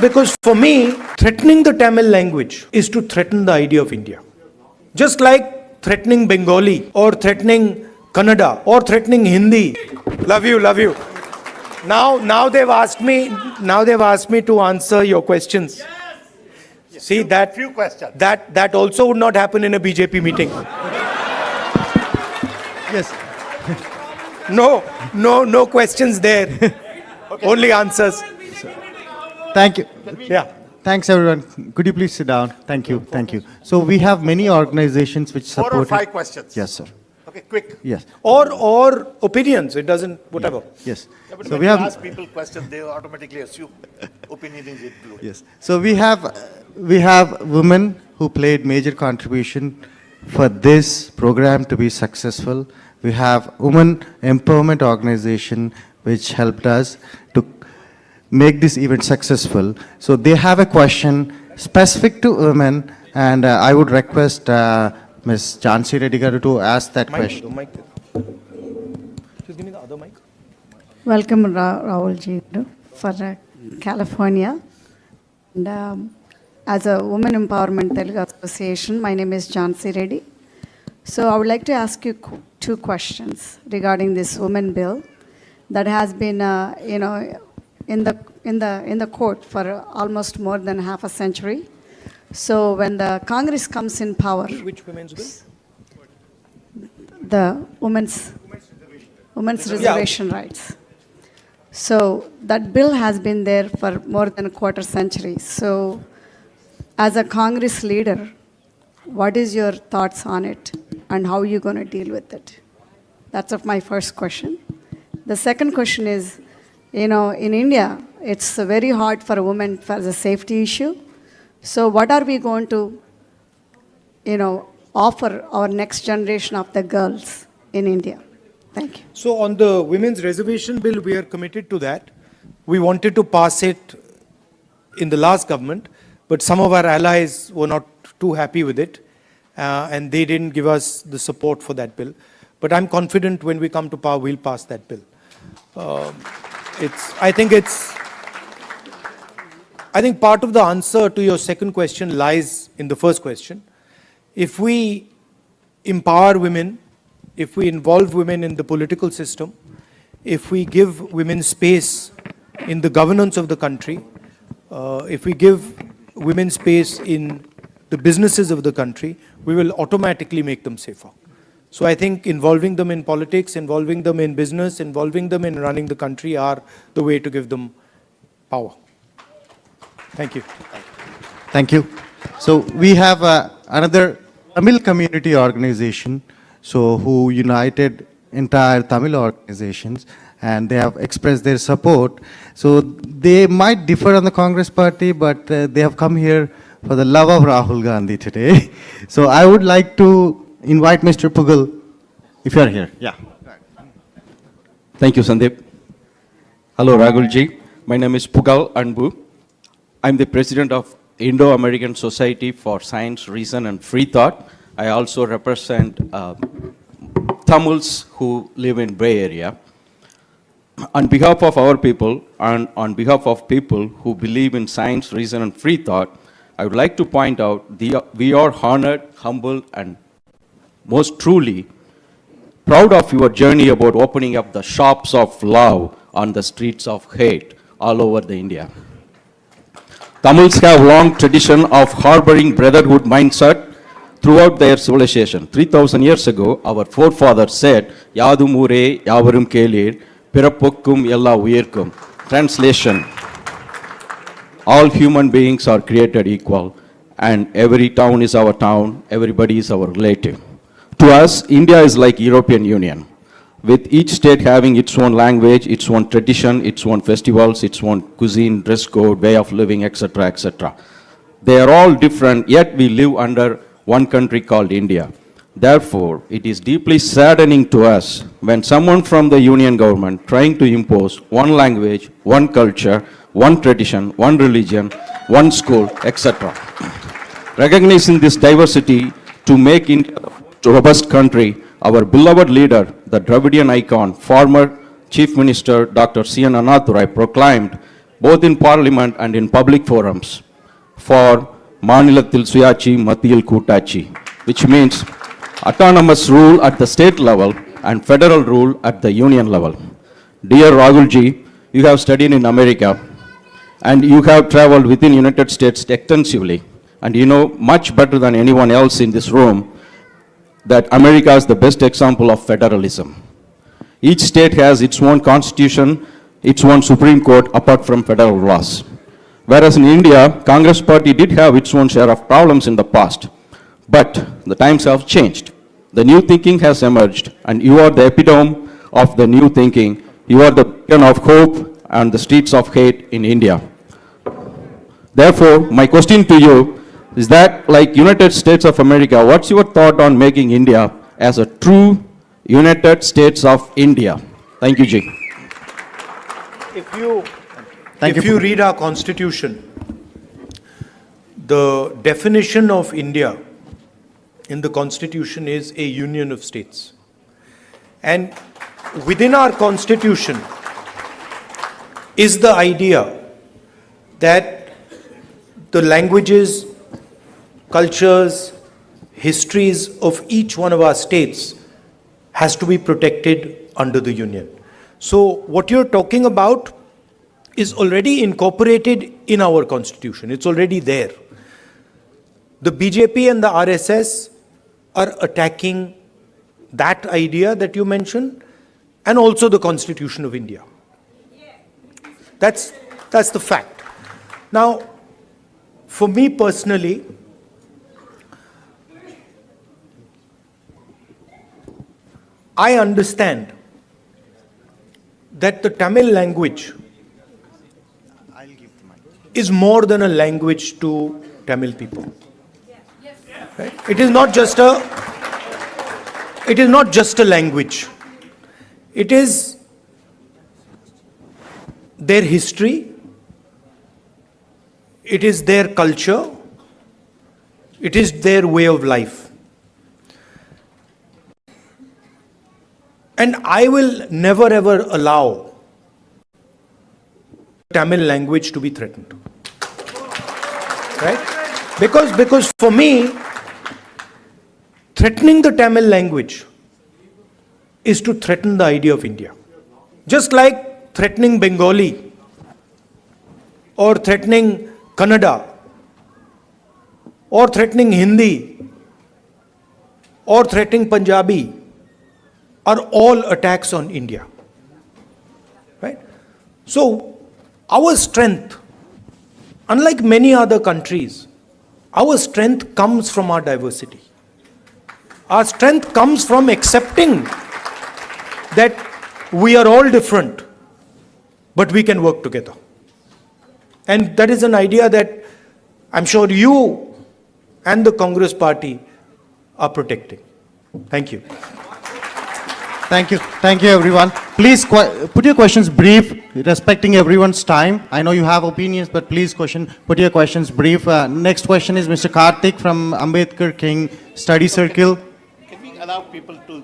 because for me, threatening the Tamil language is to threaten the idea of India. Just like threatening Bengali or threatening Kannada or threatening Hindi. Love you, love you. Now they've asked me to answer your questions. Yes. See that few questions. That also would not happen in a BJP meeting. Yes. No questions there. Okay. Only answers. Thank you. Yeah. Thanks, everyone. Could you please sit down? Thank you. Thank you. So we have many organizations which support. 4 or 5 questions. Yes, sir. Okay, quick. Yes. Or opinions. It doesn't, whatever. Yeah. Yes. Yeah, but So when we you have. ask people questions, they automatically assume opinion is included. Yes. So we have women who played major contribution for this program to be successful. We have women empowerment organization which helped us to make this event successful. So they have a question specific to women, and I would request Ms. Jhansi Reddy garu to ask that question. Just give me the other mic. Welcome, Rahul Ji, for California. And as a Women Empowerment Telugu Association, my name is Jhansi Reddy. So I would like to ask you 2 questions regarding this women bill that has been, in the court for almost more than half a century. So when the Congress comes in power, Which women's bill? the women's reservation rights. So that bill has been there for more than a quarter century. So as a Congress leader, what is your thoughts on it and how are you going to deal with it? That's my first question. The second question is, in India, it's very hard for a woman for the safety issue. So what are we going to, offer our next generation of the girls in India? Thank you. So on the women's reservation bill, we are committed to that. We wanted to pass it in the last government, but some of our allies were not too happy with it, and they didn't give us the support for that bill. But I'm confident when we come to power, we'll pass that bill. I think part of the answer to your second question lies in the first question. If we empower women, if we involve women in the political system, if we give women space in the governance of the country, if we give women space in the businesses of the country, we will automatically make them safer. So I think involving them in politics, involving them in business, involving them in running the country are the way to give them power. Thank you. Thank you. So we have another Tamil community organization, who united entire Tamil organizations, and they have expressed their support. So they might differ on the Congress party, but they have come here for the love of Rahul Gandhi today. So I would like to invite Mr. Pugal, if you are here. Yeah. Thank you, Sandeep. Hello, Ragul ji. My name is Pugal Anbu. I'm the president of Indo-American Society for Science, Reason and Free Thought. I also represent Tamils who live in Bay Area. On behalf of our people and on behalf of people who believe in science, reason and free thought, I would like to point out we are honored, humble and most truly proud of your journey about opening up the shops of love on the streets of hate all over the India. Tamils have long tradition of harboring brotherhood mindset throughout their civilization. 3,000 years ago, our forefathers said, Yadum ure, Yavarum kelir, Pirapokkum yella uyirkum. Translation, all human beings are created equal and every town is our town, everybody is our relative. To us, India is like European Union, with each state having its own language, its own tradition, its own festivals, its own cuisine, dress code, way of living, etc., etc. They are all different, yet we live under one country called India. Therefore, it is deeply saddening to us when someone from the union government trying to impose one language, one culture, one tradition, one religion, one school, etc. Recognizing this diversity to make India a robust country, our beloved leader, the Dravidian icon, former Chief Minister Dr. C.N. Anathurai proclaimed, both in parliament and in public forums, for Manilatil Suyachi Mathil Kutachi, which means autonomous rule at the state level and federal rule at the union level. Dear Rahul ji, you have studied in America and you have traveled within United States extensively, and you know much better than anyone else in this room that America is the best example of federalism. Each state has its own constitution, its own Supreme Court apart from federal laws. Whereas in India, Congress party did have its own share of problems in the past. But the times have changed. The new thinking has emerged, and you are the epitome of the new thinking. You are the beacon of hope and the streets of hate in India. Therefore, my question to you is that, like United States of America, what's your thought on making India as a true United States of India? Thank you, Ji. If you read our constitution, the definition of India in the constitution is a union of states. And within our constitution is the idea that the languages, cultures, histories of each one of our states has to be protected under the union. So what you're talking about is already incorporated in our constitution. It's already there. The BJP and the RSS are attacking that idea that you mentioned and also the Constitution of India. That's the fact. Now, for me personally, I understand that the Tamil language is more than a language to Tamil people. Right? It is not just a language. It is their history, it is their culture, it is their way of life. And I will never ever allow Tamil language to be threatened. Right? Because for me, threatening the Tamil language is to threaten the idea of India. Just like threatening Bengali or threatening Kannada or threatening Hindi or threatening Punjabi are all attacks on India. Right? So, our strength, unlike many other countries, our strength comes from our diversity. Our strength comes from accepting that we are all different, but we can work together. And that is an idea that I'm sure you and the Congress party are protecting. Thank you. Thank you. Thank you, everyone. Please put your questions brief, respecting everyone's time. I know you have opinions, but please put your questions brief. Next question is Mr. Karthik from Ambedkar King Study Circle. Can we allow people to...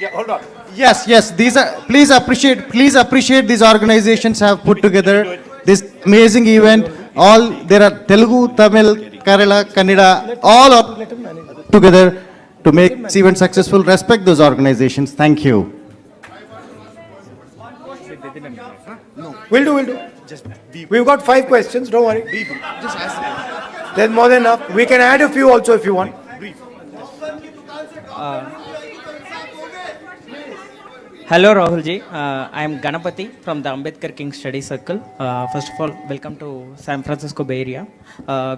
Yeah, hold on. Yes. These are, please appreciate these organizations have put together this amazing event. There are Telugu, Tamil, Kerala, Kannada, all are together to make this event successful. Respect those organizations. Thank you. We'll do. We've got 5 questions, don't worry. There's more than enough. We can add a few also if you want. Hello Rahul ji, I am Ganapati from the Ambedkar King Study Circle. First of all, welcome to San Francisco Bay Area.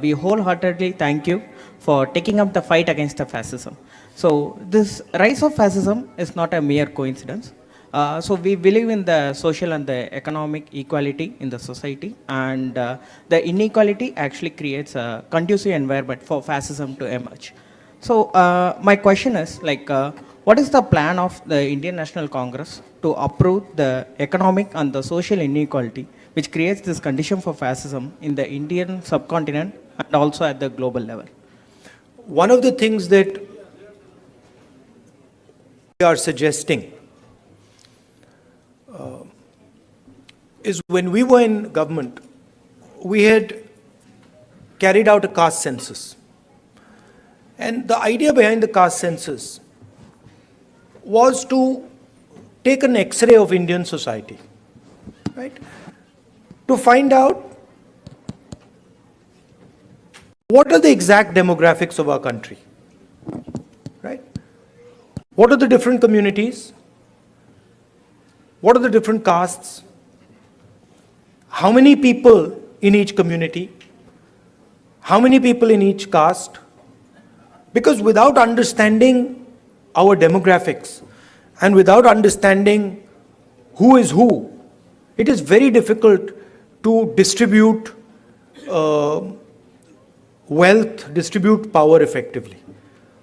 We wholeheartedly thank you for taking up the fight against the fascism. So this rise of fascism is not a mere coincidence. So we believe in the social and the economic equality in the society, and the inequality actually creates a conducive environment for fascism to emerge. So my question is what is the plan of the Indian National Congress to uproot the economic and the social inequality which creates this condition for fascism in the Indian subcontinent and also at the global level? One of the things that we are suggesting is when we were in government, we had carried out a caste census. And the idea behind the caste census was to take an X-ray of Indian society, right? To find out what are the exact demographics of our country, right? What are the different communities? What are the different castes? How many people in each community? How many people in each caste? Because without understanding our demographics and without understanding who is who, it is very difficult to distribute wealth, distribute power effectively.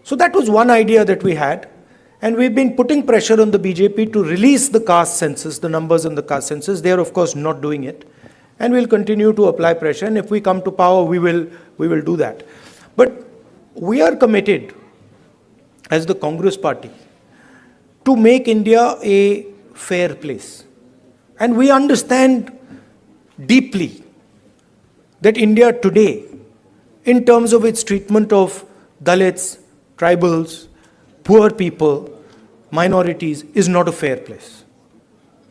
So that was one idea that we had. And we've been putting pressure on the BJP to release the caste census, the numbers in the caste census. They are, of course, not doing it. And we'll continue to apply pressure. And if we come to power, we will do that. But we are committed, as the Congress party, to make India a fair place. And we understand deeply that India today, in terms of its treatment of Dalits, tribals, poor people, minorities, is not a fair place,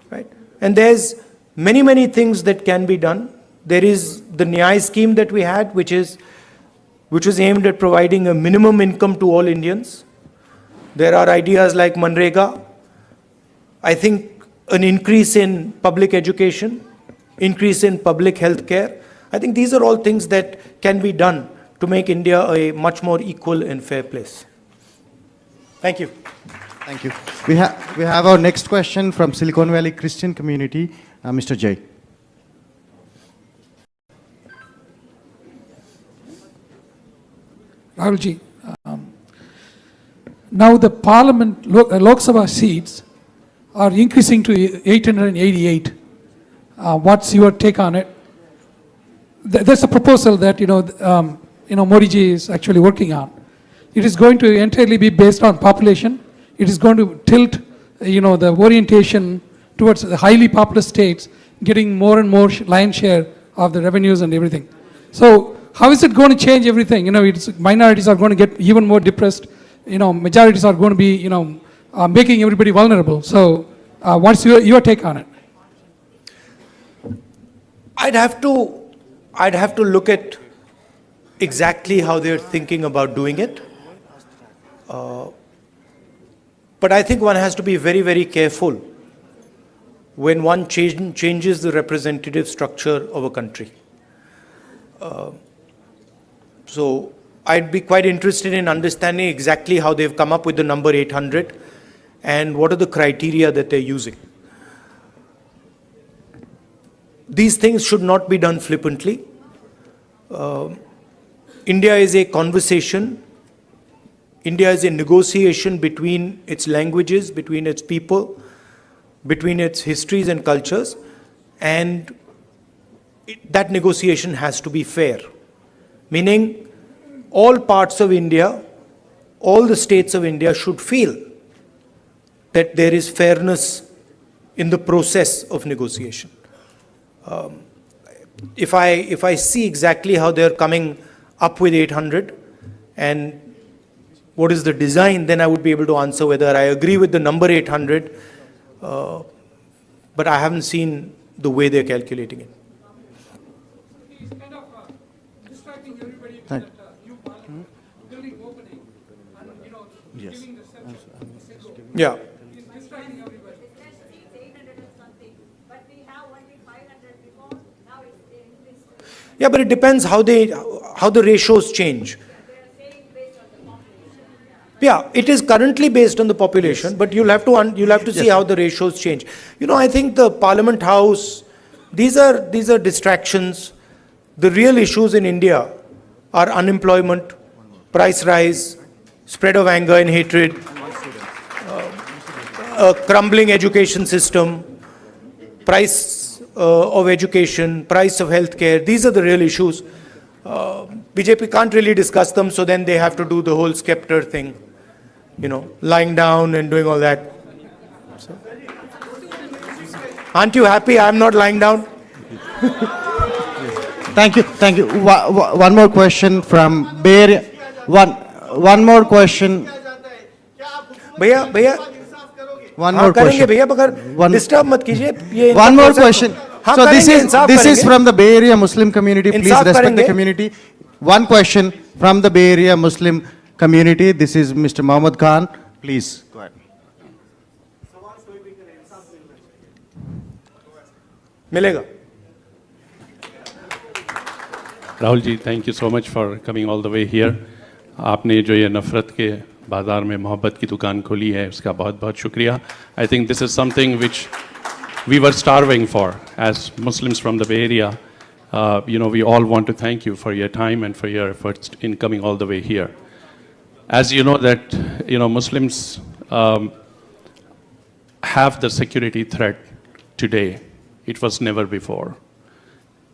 right? And there's many things that can be done. There is the Nyay scheme that we had, which was aimed at providing a minimum income to all Indians. There are ideas like Manrega. I think an increase in public education, increase in public health care. I think these are all things that can be done to make India a much more equal and fair place. Thank you. Thank you. We have our next question from Silicon Valley Christian community, Mr. Jay. Rahul ji, now the Parliament Lok Sabha seats are increasing to 888. What's your take on it? There's a proposal that Modi ji is actually working on. It is going to entirely be based on population. It is going to tilt, the orientation towards the highly populous states, getting more and more lion share of the revenues and everything. So how is it going to change everything? Minorities are going to get even more depressed. Majorities are going to be, making everybody vulnerable. So what's your take on it? I'd have to look at exactly how they're thinking about doing it. But I think one has to be very careful when one changes the representative structure of a country. So I'd be quite interested in understanding exactly how they've come up with the number 800 and what are the criteria that they're using. These things should not be done flippantly. India is a conversation. India is a negotiation between its languages, between its people, between its histories and cultures, and that negotiation has to be fair. Meaning, all parts of India, all the states of India should feel that there is fairness in the process of negotiation. If I see exactly how they're coming up with 800 and what is the design, then I would be able to answer whether I agree with the number 800, but I haven't seen the way they're calculating it. He's kind of distracting everybody with that new parliament, building opening, and giving the center. Yeah. He's distracting everybody. Yeah, but it depends how the ratios change. Yeah, it is currently based on the population, but you'll have to see how the ratios change. I think the Parliament House, these are distractions. The real issues in India are unemployment, price rise, spread of anger and hatred, a crumbling education system, price of education, price of healthcare. These are the real issues. BJP can't really discuss them, so then they have to do the whole scepter thing. Lying down and doing all that. So. Aren't you happy I'm not lying down? Thank you, thank you. One more question from Bay Area. One more question. भैया भैया One हाँ more करेंगे question. भैया मगर One- disturb मत कीजिए ये One more इनका question. हाँ So this करेंगे, is इंसाफ this is करेंगे। from the Bay Area Muslim community. Please Insaf respect the करेंगे। community. One question from the Bay Area Muslim community. This is Mr. Mohammed Khan. Please go ahead. मिलेगा Rahul ji, thank you so much for coming all the way here. आपने जो ये नफ़रत के बाज़ार में मोहब्बत की दुकान खोली है, उसका बहुत बहुत शुक्रिया. I think this is something which we were starving for as Muslims from the Bay Area. You know, we all want to thank you for your time and for your efforts in coming all the way here. As you know that, you know, Muslims have the security threat today. It was never before.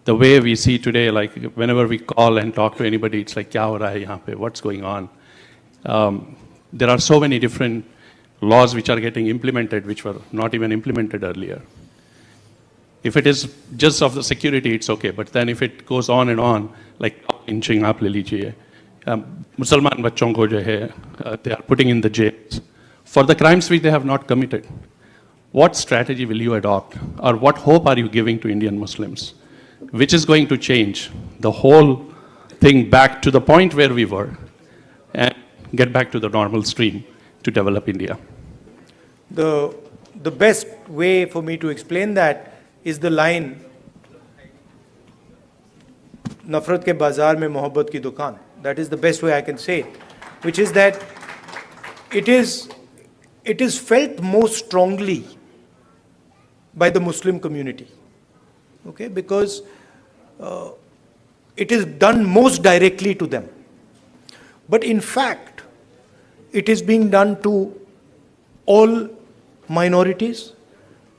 The way we see today, like whenever we call and talk to anybody, it's like, kya ho raha hai yahan pe? What's going on? There are so many different laws which are getting implemented, which were not even implemented earlier. If it is just of the security, it's okay. But then if it goes on and on, like inching up, le lijiye, Musalman bachon ko jo hai, they are putting in the jails for the crimes which they have not committed. What strategy will you adopt, or what hope are you giving to Indian Muslims, which is going to change the whole thing back to the point where we were and get back to the normal stream to develop India? The best way for me to explain that is the line नफरत के बाजार में मोहब्बत की दुकान. That is the best way I can say it, which is that it is felt most strongly by the Muslim community, okay, because it is done most directly to them. But in fact, it is being done to all minorities.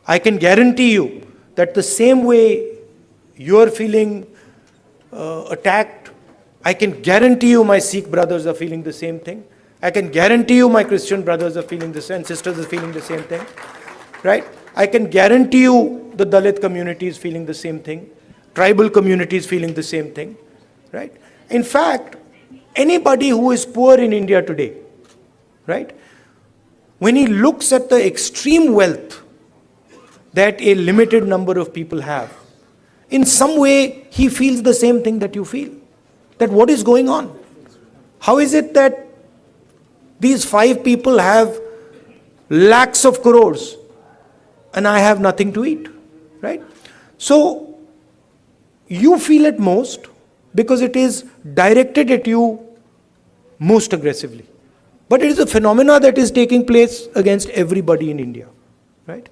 I can guarantee you that the same way you are feeling attacked, I can guarantee you my Sikh brothers are feeling the same thing. I can guarantee you my Christian brothers are feeling the same, sisters are feeling the same thing, right? I can guarantee you the Dalit community is feeling the same thing, tribal community is feeling the same thing, right? In fact, anybody who is poor in India today, right, when he looks at the extreme wealth that a limited number of people have, in some way he feels the same thing that you feel. That what is going on? How is it that these 5 people have lakhs of crores and I have nothing to eat, right? So you feel it most because it is directed at you most aggressively. But it is a phenomena that is taking place against everybody in India, right?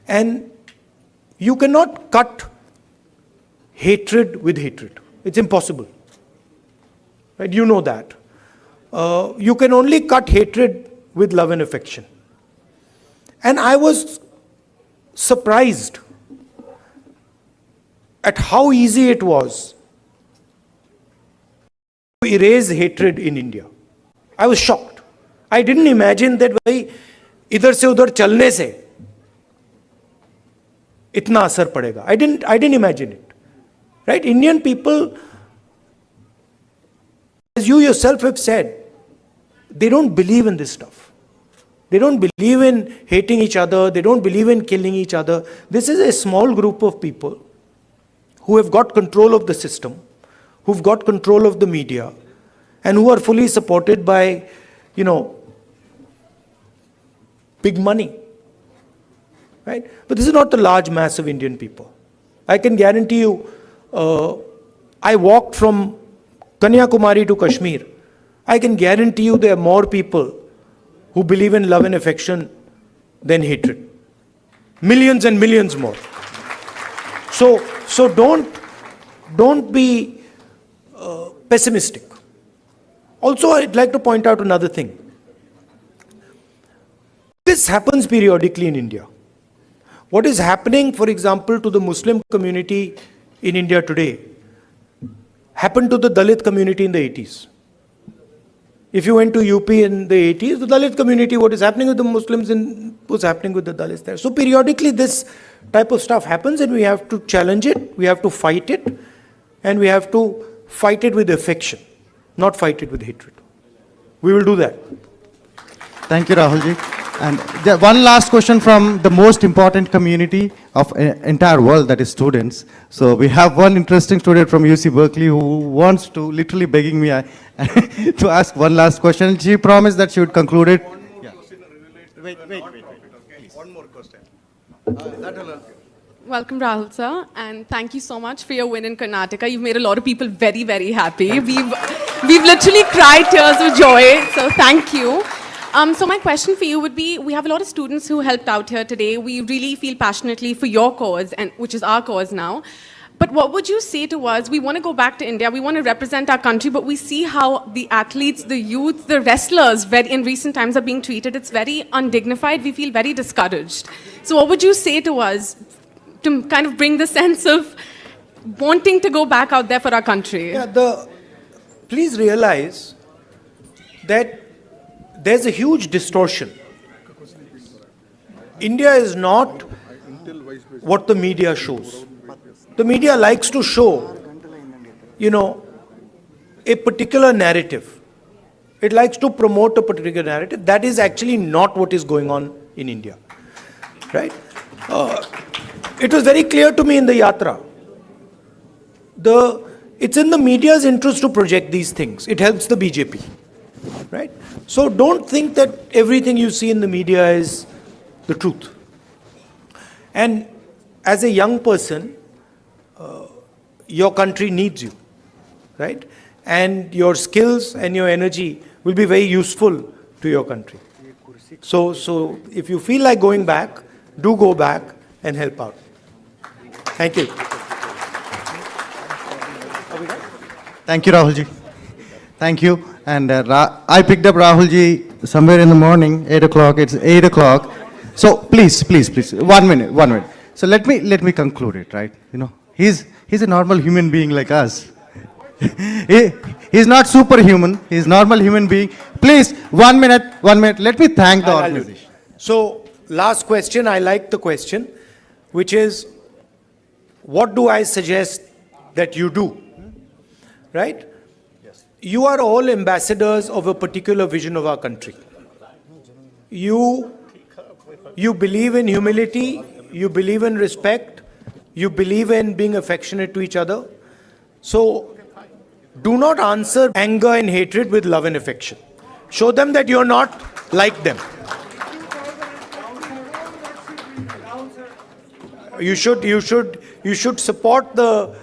And you cannot cut hatred with hatred. It's impossible, right? You know that. You can only cut hatred with love and affection. And I was surprised at how easy it was to erase hatred in India. I was shocked. I didn't imagine that भाई इधर से उधर चलने से इतना असर पड़ेगा. I didn't imagine it. Right? Indian people, as you yourself have said, they don't believe in this stuff. They don't believe in hating each other. They don't believe in killing each other. This is a small group of people who have got control of the system, who've got control of the media, and who are fully supported by, you know, big money. Right? But this is not the large mass of Indian people. I can guarantee you, I walked from Kanyakumari to Kashmir. I can guarantee you there are more people who believe in love and affection than hatred. Millions and millions more. So don't be pessimistic. Also, I'd like to point out another thing. This happens periodically in India. What is happening, for example, to the Muslim community in India today happened to the Dalit community in the 80s. If you went to UP in the 80s, the Dalit community, what is happening with the Muslims was happening with the Dalits there. So periodically this type of stuff happens and we have to challenge it, we have to fight it. and we have to fight it with affection, not fight it with hatred. We will do that. Thank you, Rahulji. And one last question from the most important community of entire world, that is students. So we have one interesting student from UC Berkeley who wants to, literally begging me to ask one last question. She promised that she would conclude it. Wait. One more question. Welcome, Rahul sir, and thank you so much for your win in Karnataka. You've made a lot of people very, very happy. We've literally cried tears of joy, so thank you. So my question for you would be, we have a lot of students who helped out here today. We really feel passionately for your cause, and which is our cause now. But what would you say to us? We want to go back to India, we want to represent our country, but we see how the athletes, the youth, the wrestlers in recent times are being treated. It's very undignified. We feel very discouraged. So what would you say to us to kind of bring the sense of wanting to go back out there for our country? Yeah, please realize that there's a huge distortion. India is not what the media shows. The media likes to show, a particular narrative. It likes to promote a particular narrative. That is actually not what is going on in India, right? It was very clear to me in the Yatra. It's in the media's interest to project these things. It helps the BJP, right? So don't think that everything you see in the media is the truth. And as a young person, your country needs you, right? And your skills and your energy will be very useful to your country. So if you feel like going back, do go back and help out. Thank you. Thank you, Rahulji. Thank you. And I picked up Rahulji somewhere in the morning, 8 o'clock. It's 8 o'clock. So please, 1 minute. So let me conclude it, right? He's a normal human being like us. He's not superhuman. He's normal human being. Please, 1 minute. Let me thank the organization. So last question, I like the question, which is, what do I suggest that you do? Right? You are all ambassadors of a particular vision of our country. You believe in humility, you believe in respect, you believe in being affectionate to each other. So do not answer anger and hatred with love and affection. Show them that you're not like them. You should support the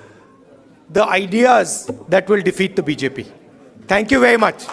ideas that will defeat the BJP. Thank you very much.